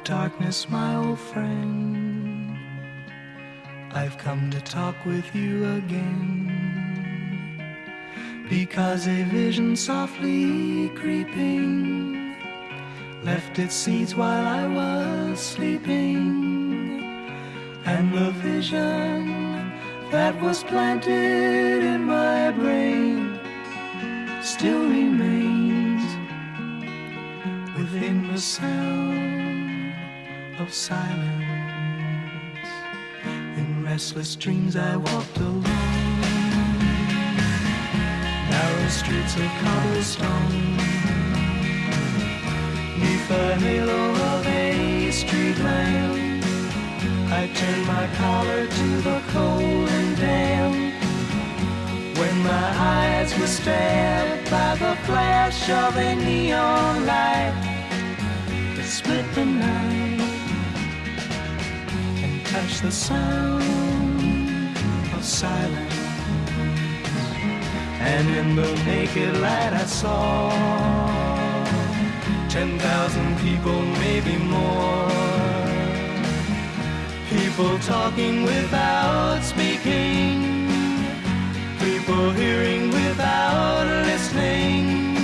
darkness, my old friend, I've come to talk with you again, because a vision softly creeping left its seeds while I was sleeping, and the vision that was planted in my brain still remains within the sound of silence. In restless dreams I walked alone, narrow streets of cobblestone, neath the halo of a street lamp. I turned my collar to the cold and damp, when my eyes were stabbed by the flash of a neon light that split the night and touched the sound of silence. And in the naked light I saw 10,000 people, maybe more, people talking without speaking, people hearing without listening,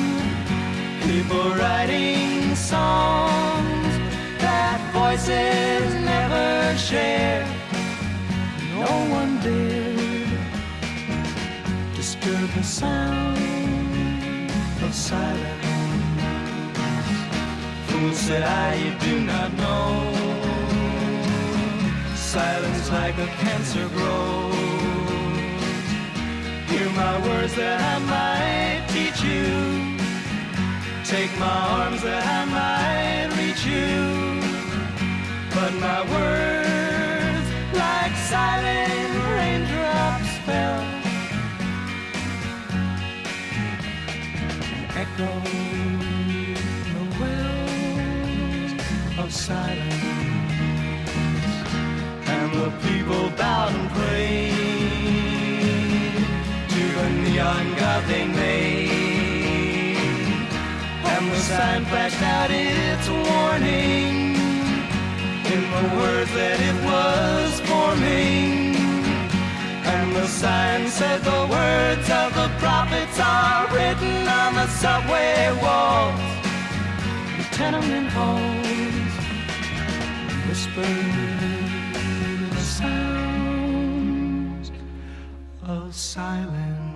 people writing songs that voices never share. No one dared disturb the sound of silence. Fool, said I, you do not know, silence like a cancer grows. Hear my words that I might teach you, take my arms that I might reach you, but my words like silent raindrops fell, echoed the wells of silence. And the people bowed and prayed to the neon god they made, and the sign flashed out its warning in the words that it was forming. And the sign said the words of the prophets are written on the subway walls, the tenement halls, whispered the sounds of silence.